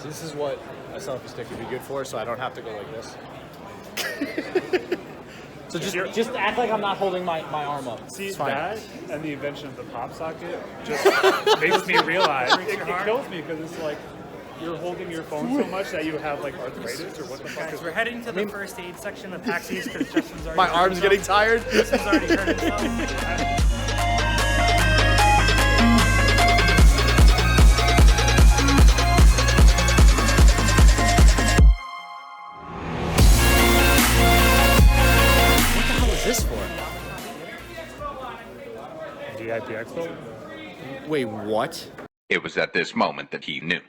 So this is what a selfie stick would be good for, so I don't have to go like this. So just act like I'm not holding my arm up. See, that and the invention of the pop socket just makes me realize, it kills me because it's like, you're holding your phone so much that you have like arthritis or what the fuck? Guys, we're heading to the first aid section of PAX East because Justin's already My arm's getting tired. Justin's already hurt himself. This for? VIP Expo? Wait, what? It was at this moment that he knew.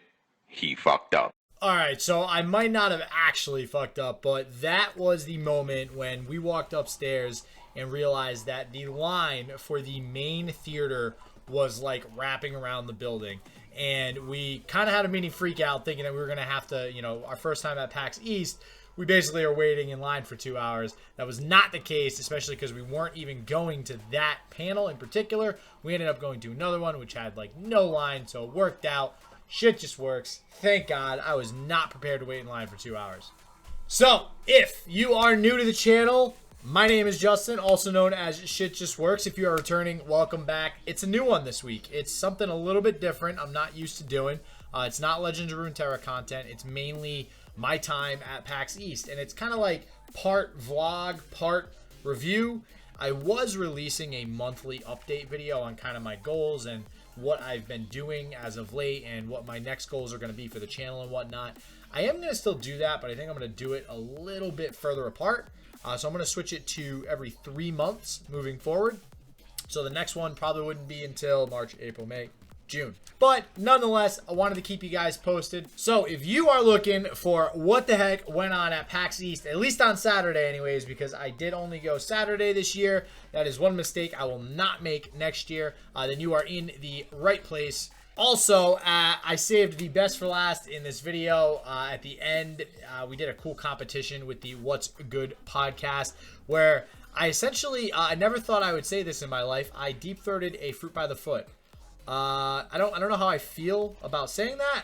He fucked up. Alright, so I might not have actually fucked up, but that was the moment when we walked upstairs and realized that the line for the main theater was like wrapping around the building. And we kind of had a mini freak out thinking that we were going to have to, you know, our first time at PAX East, we basically are waiting in line for 2 hours. That was not the case, especially because we weren't even going to that panel in particular. We ended up going to another one, which had like no line, so it worked out. Shit just works. Thank God. I was not prepared to wait in line for 2 hours. So, if you are new to the channel, my name is Justin, also known as Shit Just Works. If you are returning, welcome back. It's a new one this week. It's something a little bit different I'm not used to doing. It's not Legends of Runeterra content. It's mainly my time at PAX East, and it's kind of like part vlog, part review. I was releasing a monthly update video on kind of my goals and what I've been doing as of late and what my next goals are going to be for the channel and whatnot. I am going to still do that, but I think I'm going to do it a little bit further apart. So I'm going to switch it to every 3 months moving forward. So the next one probably wouldn't be until March, April, May, June. But nonetheless, I wanted to keep you guys posted. So if you are looking for what the heck went on at PAX East, at least on Saturday anyways, because I did only go Saturday this year, that is one mistake I will not make next year, then you are in the right place. Also, I saved the best for last in this video. At the end, we did a cool competition with the What's Good podcast, where I essentially, I never thought I would say this in my life, I deep-throated a fruit by the foot. I don't know how I feel about saying that,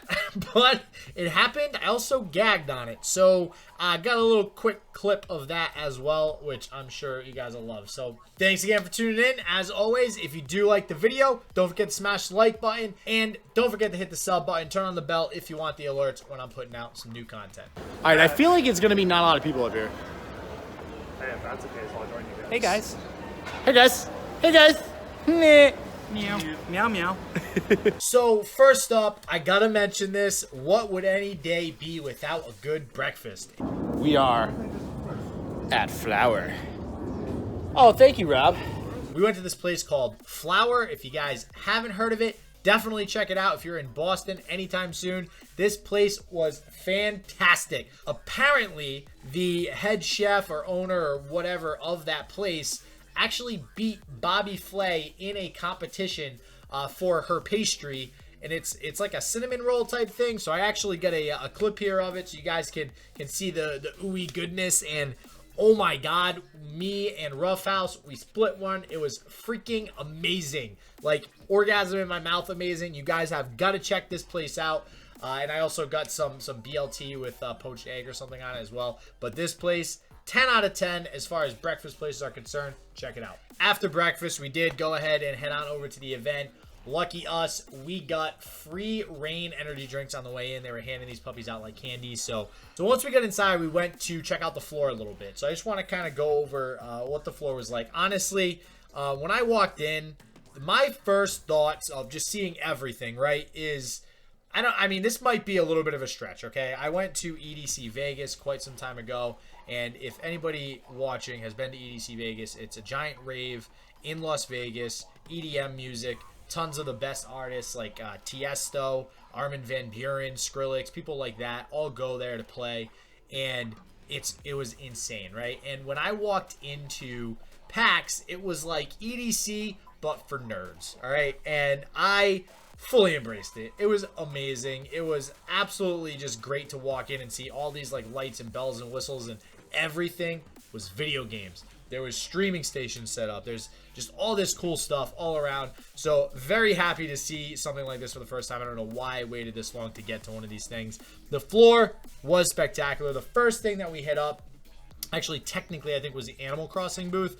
but it happened. I also gagged on it, so I got a little quick clip of that as well, which I'm sure you guys will love. So thanks again for tuning in. As always, if you do like the video, don't forget to smash the like button, and don't forget to hit the sub button, turn on the bell if you want the alerts when I'm putting out some new content. All right, I feel like it's gonna be not a lot of people up here. Hey, if that's the case, I'll join you guys. Hey guys. Hey guys. Hey guys. Meh. Meow. Meow meow. So first up, I gotta mention this. What would any day be without a good breakfast? We are at Flower. Oh, thank you, Rob. We went to this place called Flower. If you guys haven't heard of it, definitely check it out if you're in Boston anytime soon. This place was fantastic. Apparently, the head chef or owner or whatever of that place actually beat Bobby Flay in a competition for her pastry, and it's like a cinnamon roll type thing. So I actually got a clip here of it so you guys can see the ooey goodness. And oh my god, me and Roughhouse, we split one. It was freaking amazing, like orgasm in my mouth amazing. You guys have got to check this place out. And I also got some BLT with poached egg or something on it as well. But this place, 10 out of 10 as far as breakfast places are concerned. Check it out. After breakfast, we did go ahead and head on over to the event. Lucky us, we got free Rain energy drinks on the way in. They were handing these puppies out like candy. So once we got inside, we went to check out the floor a little bit. So I just want to kind of go over what the floor was like. Honestly, when I walked in, my first thoughts of just seeing everything, right, is I mean, this might be a little bit of a stretch, okay? I went to EDC Vegas quite some time ago, and if anybody watching has been to EDC Vegas, it's a giant rave in Las Vegas, EDM music, tons of the best artists like Tiesto, Armin van Buuren, Skrillex, people like that all go there to play, and it was insane, right? And when I walked into PAX, it was like EDC, but for nerds, all right? And I fully embraced it. It was amazing. It was absolutely just great to walk in and see all these like lights and bells and whistles, and everything was video games. There was streaming stations set up. There's just all this cool stuff all around. So very happy to see something like this for the first time. I don't know why I waited this long to get to one of these things. The floor was spectacular. The first thing that we hit up, actually technically I think was the Animal Crossing booth,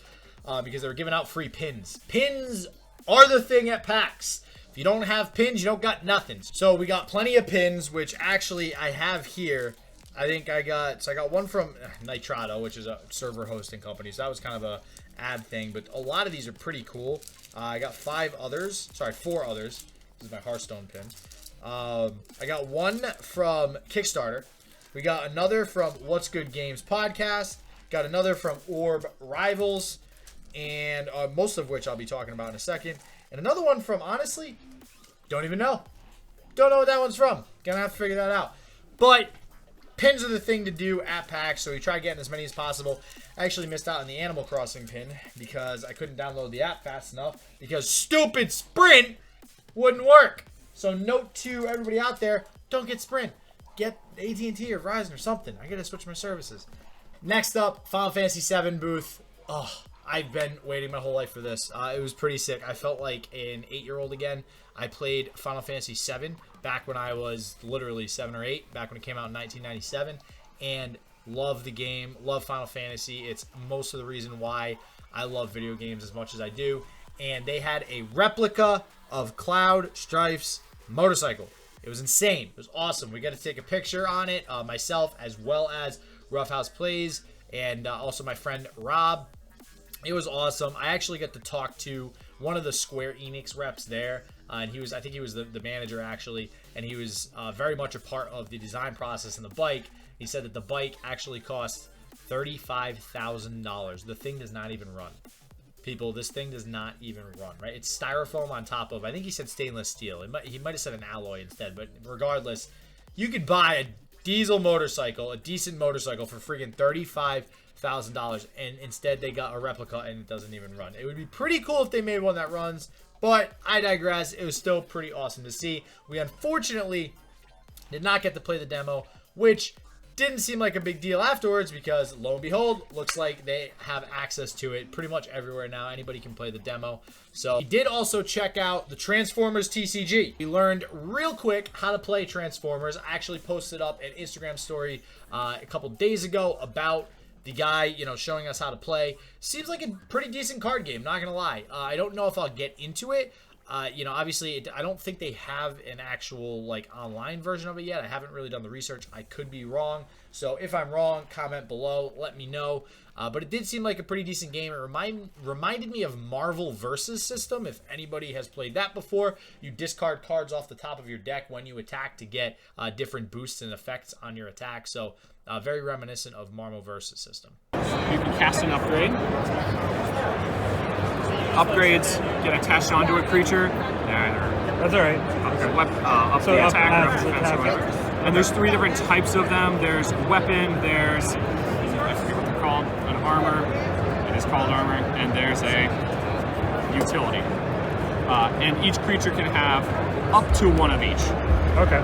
because they were giving out free pins. Pins are the thing at PAX. If you don't have pins, you don't got nothing. So we got plenty of pins, which actually I have here. I got one from Nitrado, which is a server hosting company. So that was kind of a ad thing, but a lot of these are pretty cool. I got 4 others. This is my Hearthstone pin. I got one from Kickstarter. We got another from What's Good Games podcast. Got another from Orb Rivals, and most of which I'll be talking about in a second. And another one from, honestly, don't even know. Don't know what that one's from. Gonna have to figure that out. But pins are the thing to do at PAX, so we try getting as many as possible. I actually missed out on the Animal Crossing pin because I couldn't download the app fast enough because stupid Sprint wouldn't work. So note to everybody out there, don't get Sprint. Get AT&T or Verizon or something. I gotta switch my services. Next up, Final Fantasy VII booth. Oh, I've been waiting my whole life for this. It was pretty sick. I felt like an 8-year-old again. I played Final Fantasy VII back when I was literally 7 or 8, back when it came out in 1997, and love the game, love Final Fantasy. It's most of the reason why I love video games as much as I do. And they had a replica of Cloud Strife's motorcycle. It was insane. It was awesome. We got to take a picture on it, myself as well as Roughhouse Plays, and also my friend Rob. It was awesome. I actually got to talk to one of the Square Enix reps there, and I think he was the manager actually, and he was very much a part of the design process in the bike. He said that the bike actually cost $35,000. The thing does not even run. People, this thing does not even run, right? It's styrofoam on top of, I think he said stainless steel. He might have said an alloy instead, but regardless, you could buy a diesel motorcycle, a decent motorcycle, for freaking $35,000, and instead they got a replica and it doesn't even run. It would be pretty cool if they made one that runs, but I digress. It was still pretty awesome to see. We unfortunately did not get to play the demo, which didn't seem like a big deal afterwards because, lo and behold, looks like they have access to it pretty much everywhere now. Anybody can play the demo. So we did also check out the Transformers TCG. We learned real quick how to play Transformers. I actually posted up an Instagram story a couple days ago about the guy, showing us how to play. Seems like a pretty decent card game, not gonna lie. I don't know if I'll get into it. Obviously, I don't think they have an actual, online version of it yet. I haven't really done the research. I could be wrong. So if I'm wrong, comment below. Let me know. But it did seem like a pretty decent game. It reminded me of Marvel Versus system. If anybody has played that before, you discard cards off the top of your deck when you attack to get different boosts and effects on your attack. So very reminiscent of Marvel Versus system. You can cast an upgrade. Upgrades get attached onto a creature. That's all right. Up the attack or up the defense or whatever. And there's 3 different types of them. There's weapon, there's, I forget what they're called, an armor. It is called armor. And there's a utility. And each creature can have up to 1 of each. Okay.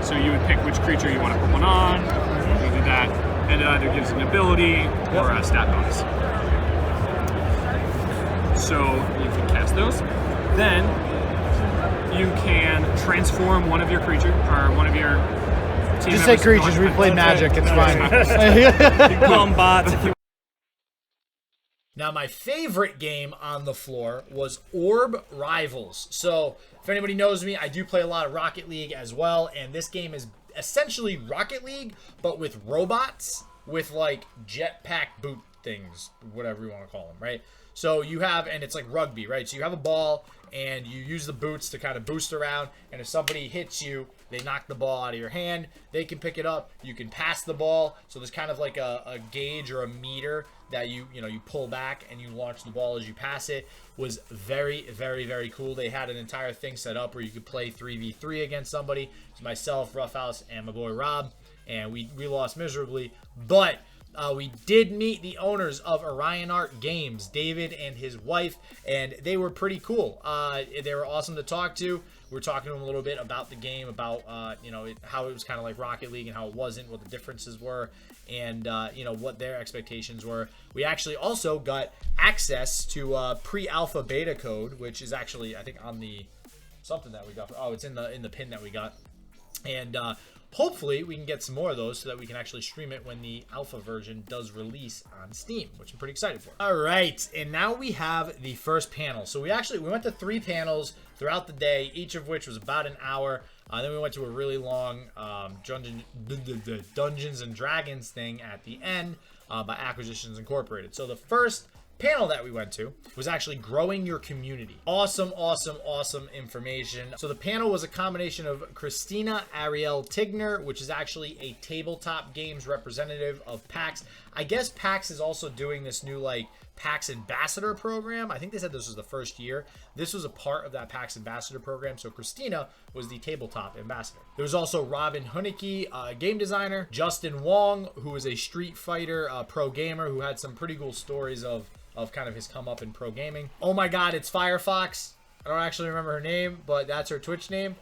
So you would pick which creature you want to put one on. You do that. And it either gives an ability or a stat bonus. So you can cast those. Then you can transform one of your creatures or one of your team Just say members. creatures. We played Magic. It's fine. You call them bots if you Now, my favorite game on the floor was Orb Rivals. So, if anybody knows me, I do play a lot of Rocket League as well, and this game is essentially Rocket League, but with robots, with, jetpack boot things, whatever you want to call them, right? So, you have, and it's like rugby, right? So, you have a ball, and you use the boots to kind of boost around, and if somebody hits you, they knock the ball out of your hand, they can pick it up, you can pass the ball, so there's kind of like a gauge or a meter that you pull back and you launch the ball as you pass it. Was very, very, very cool. They had an entire thing set up where you could play 3v3 against somebody. It's myself, Roughhouse, and my boy Rob, and we lost miserably, but we did meet the owners of Orion Art Games, David and his wife, and they were pretty cool. They were awesome to talk to. we're talking to him a little bit about the game, about how it was kind of like Rocket League and how it wasn't, what the differences were, and what their expectations were. We actually also got access to pre-alpha beta code, which is actually, I think, on the something that we got. It's in the pin that we got, and hopefully we can get some more of those so that we can actually stream it when the alpha version does release on Steam, which I'm pretty excited for. All right, and now we have the first panel. So we went to 3 panels throughout the day, each of which was about an hour. Then we went to a really long Dungeons and Dragons thing at the end by Acquisitions Incorporated. So the first panel that we went to was actually growing your community. Awesome information. So the panel was a combination of Christina Ariel Tigner, which is actually a tabletop games representative of PAX. I guess PAX is also doing this new PAX Ambassador program. I think they said this was the first year. This was a part of that PAX Ambassador program. So Christina was the tabletop ambassador. There was also Robin Hunicke, a game designer, Justin Wong, who is a Street Fighter pro gamer who had some pretty cool stories of kind of his come up in pro gaming. Oh my god, it's Firefox. I don't actually remember her name, but that's her Twitch name.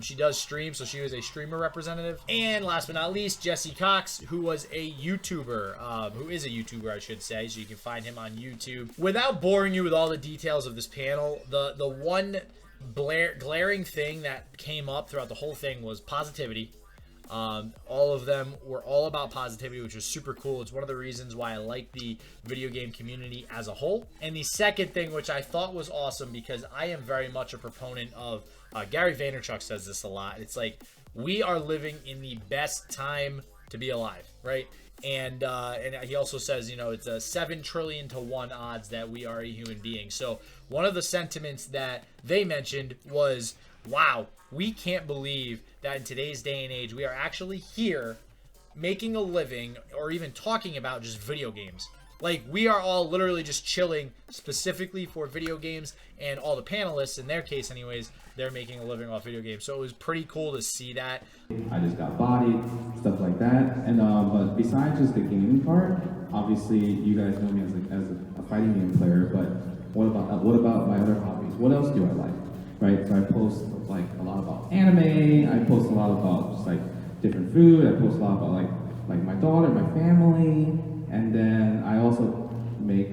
She does stream, so she was a streamer representative. And last but not least, Jesse Cox, who was a YouTuber, who is a YouTuber, I should say, so you can find him on YouTube. Without boring you with all the details of this panel, the one glaring thing that came up throughout the whole thing was positivity. All of them were all about positivity, which was super cool. It's one of the reasons why I like the video game community as a whole. And the second thing, which I thought was awesome, because I am very much a proponent of Gary Vaynerchuk says this a lot. It's like, we are living in the best time to be alive, right? And he also says, it's a 7 trillion to 1 odds that we are a human being. So one of the sentiments that they mentioned was, wow, we can't believe that in today's day and age, we are actually here making a living or even talking about just video games. Like, we are all literally just chilling specifically for video games, and all the panelists, in their case anyways, they're making a living off video games. So it was pretty cool to see that. I just got bodied, stuff like that. And but besides just the gaming part, obviously you guys know me as a fighting game player, but what about my other hobbies? What else do I like? Right? So I post a lot about anime, I post a lot about just different food, I post a lot about like my daughter, my family, and then I also make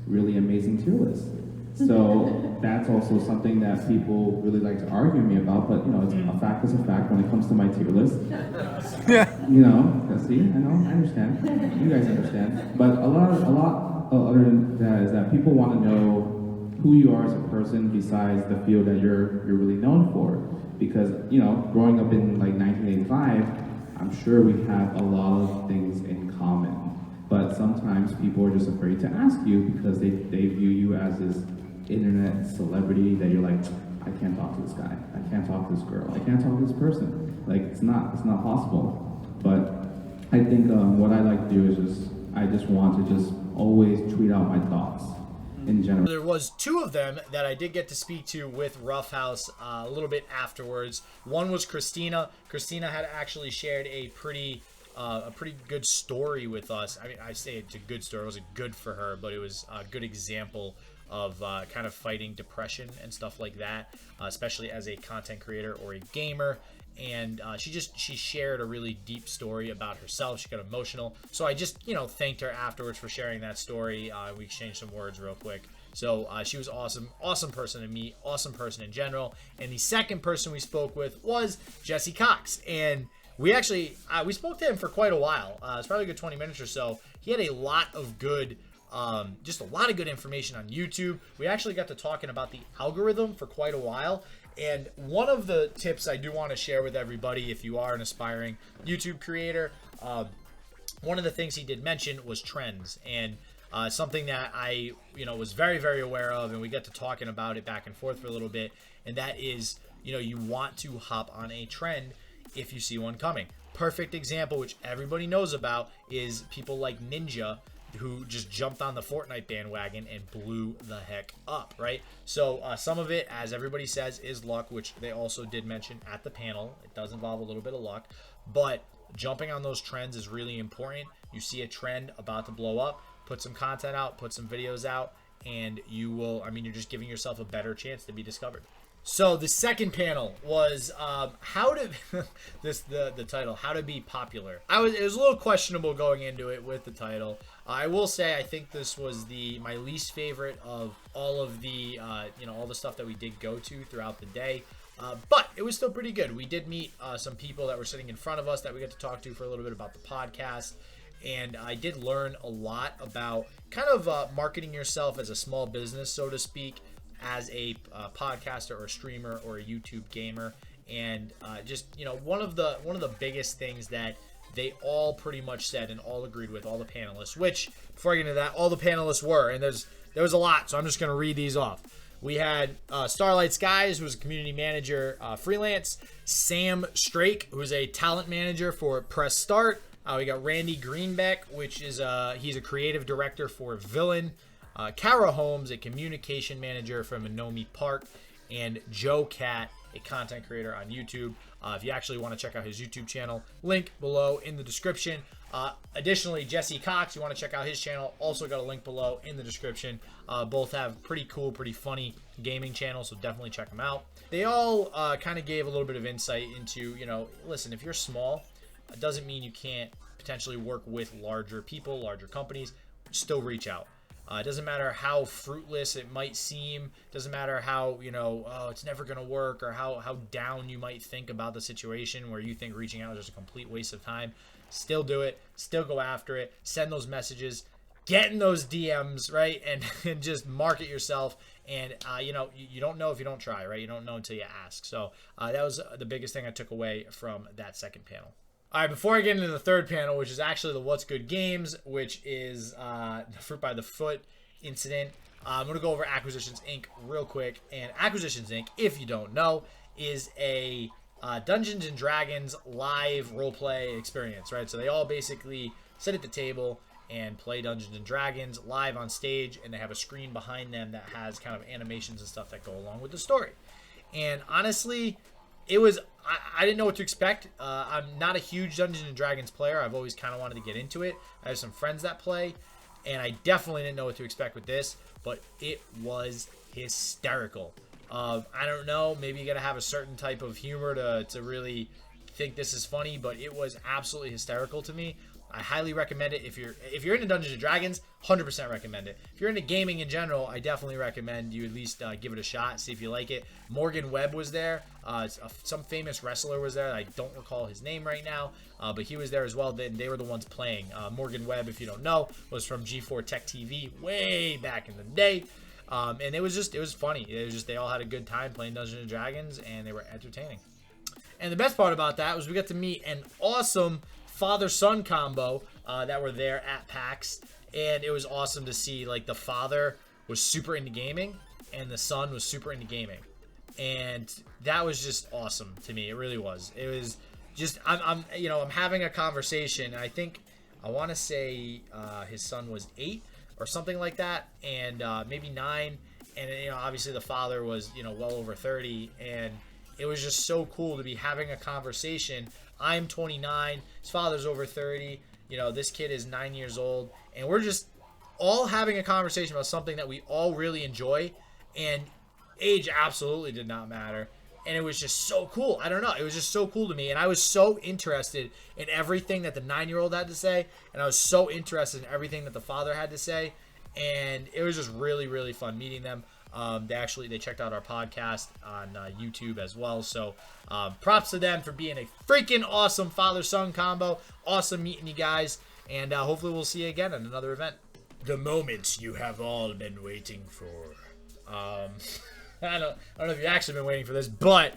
really amazing tier lists. So that's also something that people really like to argue with me about, but it's a fact is a fact when it comes to my tier list. See, I understand. You guys understand. But a lot other than that is that people want to know who you are as a person besides the field that you're really known for. Because, growing up in 1985, I'm sure we have a lot of things in common. But sometimes people are just afraid to ask you because they view you as this internet celebrity that you're like, I can't talk to this guy, I can't talk to this girl, I can't talk to this person. It's not possible. But I think what I like to do is I just want to just always tweet out my thoughts in general. There was 2 of them that I did get to speak to with Roughhouse a little bit afterwards. One was Christina. Christina had actually shared a pretty good story with us. I mean, I say it's a good story. It wasn't good for her, but it was a good example of kind of fighting depression and stuff like that, especially as a content creator or a gamer. And she shared a really deep story about herself. She got emotional. So I just, thanked her afterwards for sharing that story. We exchanged some words real quick. So she was awesome. Awesome person to meet. Awesome person in general. And the second person we spoke with was Jesse Cox. And we actually, we spoke to him for quite a while. It's probably a good 20 minutes or so. He had a lot of good, just a lot of good information on YouTube. We actually got to talking about the algorithm for quite a while. And one of the tips I do want to share with everybody, if you are an aspiring YouTube creator, one of the things he did mention was trends. And something that I, was very, very aware of, and we got to talking about it back and forth for a little bit. And that is, you want to hop on a trend if you see one coming. Perfect example, which everybody knows about, is people like Ninja, who just jumped on the Fortnite bandwagon and blew the heck up, right? So some of it, as everybody says, is luck, which they also did mention at the panel. It does involve a little bit of luck, but jumping on those trends is really important. You see a trend about to blow up, put some content out, put some videos out, and you will, you're just giving yourself a better chance to be discovered. So the second panel was how to the title, how to be popular. It was a little questionable going into it with the title. I will say I think this was my least favorite of all of the all the stuff that we did go to throughout the day. But it was still pretty good. We did meet some people that were sitting in front of us that we got to talk to for a little bit about the podcast. And I did learn a lot about kind of marketing yourself as a small business, so to speak, as a podcaster or a streamer or a YouTube gamer. And one of the biggest things that they all pretty much said and all agreed with, all the panelists, which before I get into that, all the panelists were, and there was a lot, so I'm just going to read these off. We had Starlight Skies, who was a community manager, freelance. Sam Strake, who's a talent manager for Press Start. We got Randy Greenbeck, which is he's a creative director for Villain. Kara Holmes, a communication manager from Minomi Park. And Joe Cat, a content creator on YouTube. If you actually want to check out his YouTube channel, link below in the description. Additionally, Jesse Cox, you want to check out his channel, also got a link below in the description. Both have pretty cool, pretty funny gaming channels, so definitely check them out. They all kind of gave a little bit of insight into, listen, if you're small, it doesn't mean you can't potentially work with larger people, larger companies. Still reach out. It doesn't matter how fruitless it might seem. Doesn't matter how, it's never going to work, or how down you might think about the situation where you think reaching out is just a complete waste of time. Still do it. Still go after it. Send those messages. Get in those DMs, right? And just market yourself. And, you don't know if you don't try, right? You don't know until you ask. So that was the biggest thing I took away from that second panel. All right, before I get into the third panel, which is actually the What's Good Games, which is the Fruit by the Foot incident, I'm going to go over Acquisitions Inc. real quick. And Acquisitions Inc., if you don't know, is a Dungeons & Dragons live roleplay experience, right? So they all basically sit at the table and play Dungeons & Dragons live on stage, and they have a screen behind them that has kind of animations and stuff that go along with the story. And honestly, it was... I didn't know what to expect. I'm not a huge Dungeons & Dragons player. I've always kind of wanted to get into it. I have some friends that play, and I definitely didn't know what to expect with this, but it was hysterical. I don't know. Maybe you got to have a certain type of humor to really think this is funny, but it was absolutely hysterical to me. I highly recommend it. If you're into Dungeons & Dragons, 100% recommend it. If you're into gaming in general, I definitely recommend you at least give it a shot, see if you like it. Morgan Webb was there. Some famous wrestler was there. I don't recall his name right now, but he was there as well. They were the ones playing. Morgan Webb, if you don't know, was from G4 Tech TV way back in the day. And it was funny. It was just, they all had a good time playing Dungeons & Dragons, and they were entertaining. And the best part about that was we got to meet an awesome father-son combo that were there at PAX, and it was awesome to see, like, the father was super into gaming and the son was super into gaming, and that was just awesome to me. It really was. It was just, I'm having a conversation, and I want to say his son was 8 or something like that, and maybe 9, and obviously the father was well over 30, and it was just so cool to be having a conversation. I'm 29, his father's over 30, this kid is 9 years old, and we're just all having a conversation about something that we all really enjoy, and age absolutely did not matter, and it was just so cool. I don't know, it was just so cool to me, and I was so interested in everything that the 9-year-old had to say, and I was so interested in everything that the father had to say, and it was just really, really fun meeting them. They checked out our podcast on YouTube as well. So props to them for being a freaking awesome father-son combo. Awesome meeting you guys. And hopefully we'll see you again at another event. The moment you have all been waiting for. I don't know if you've actually been waiting for this, but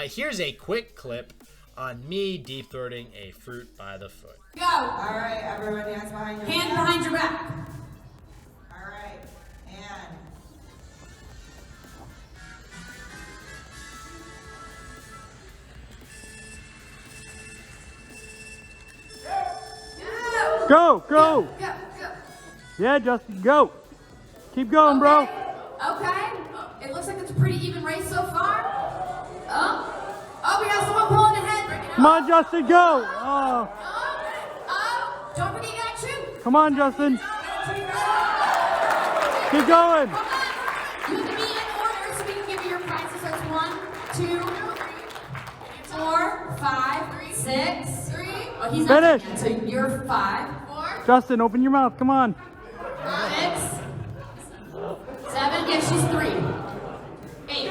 here's a quick clip on me deep-throating a fruit by the foot. Go! All right, everyone, hands behind your back. Hands behind your back. All right, and... Go, go. Go, go. Yeah, Justin, go. Keep going, bro. Okay. It looks like it's a pretty even race so far. Oh, we have someone pulling ahead. Come on, Justin, go. Oh. Don't forget you got two. Come on, Justin. Keep going. You have to be in order so we can give you your prizes as one. 5, 6, 3. Oh, he's Finish. not yet, so you're 5, 4, Justin, open your mouth. Come on. 6, 7. Yeah, she's 3. 8.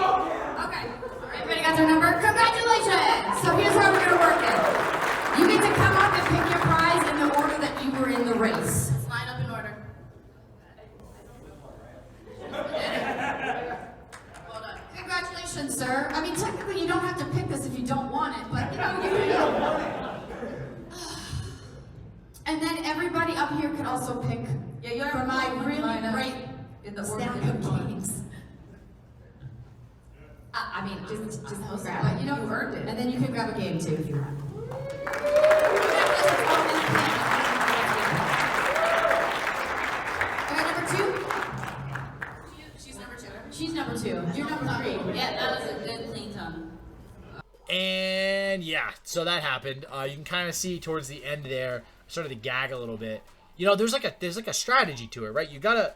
Okay. Everybody got their number? Congratulations! So here's how we're gonna work it. You get to come up and pick your prize in the order that you were in the race. Let's line up in order. Well done. Congratulations, sir. I mean, technically you don't have to pick this if you don't want it, but you know, and then everybody up here could also pick from my really great in the order of games. I mean, just grab it. You know, you earned it. And then you can grab a game too if you want. Okay, number 2. She's number 2. She's number 2. You're number 3. Yeah, that was a good clean tongue. And yeah, so that happened. You can kind of see towards the end there, I started to gag a little bit. You know, there's like a strategy to it, right? You gotta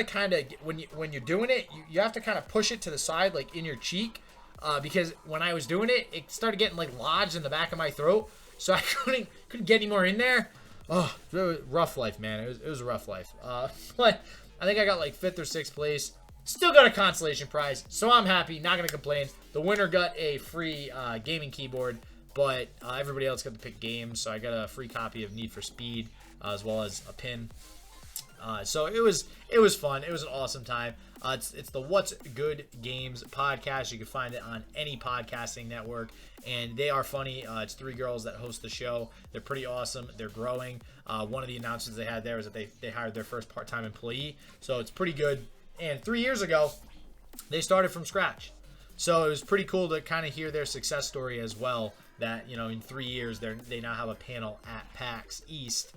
kind of, when you're doing it, you have to kind of push it to the side, like in your cheek, because when I was doing it, it started getting like lodged in the back of my throat, so I couldn't get any more in there. Oh, it was rough life, man. It was a rough life. But I think I got like 5th or 6th place. Still got a consolation prize, so I'm happy. Not gonna complain. The winner got a free gaming keyboard, but everybody else got to pick games. So I got a free copy of Need for Speed, as well as a pin. So it was fun. It was an awesome time. It's the What's Good Games podcast. You can find it on any podcasting network, and they are funny. It's 3 girls that host the show. They're pretty awesome. They're growing. One of the announcements they had there was that they hired their first part-time employee, so it's pretty good. And 3 years ago, they started from scratch. So it was pretty cool to kind of hear their success story as well, that, you know, in 3 years, they now have a panel at PAX East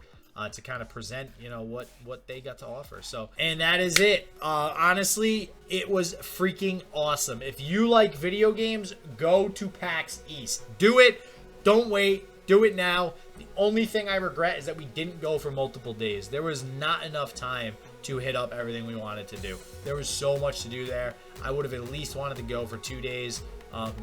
to kind of present, you know, what they got to offer. So, and that is it. Honestly, it was freaking awesome. If you like video games, go to PAX East. Do it. Don't wait. Do it now. The only thing I regret is that we didn't go for multiple days. There was not enough time to hit up everything we wanted to do. There was so much to do there. I would have at least wanted to go for 2 days,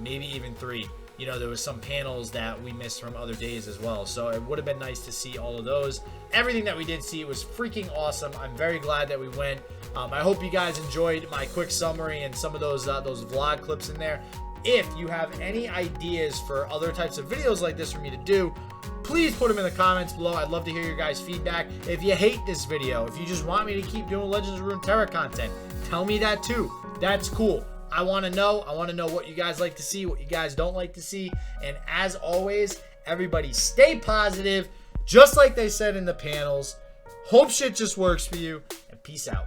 maybe even 3. You know, there was some panels that we missed from other days as well. So it would have been nice to see all of those. Everything that we did see was freaking awesome. I'm very glad that we went. I hope you guys enjoyed my quick summary and some of those vlog clips in there. If you have any ideas for other types of videos like this for me to do, please put them in the comments below. I'd love to hear your guys' feedback. If you hate this video, if you just want me to keep doing Legends of Runeterra content, tell me that too. That's cool. I want to know. I want to know what you guys like to see, what you guys don't like to see. And as always, everybody stay positive, just like they said in the panels. Hope shit just works for you, and peace out.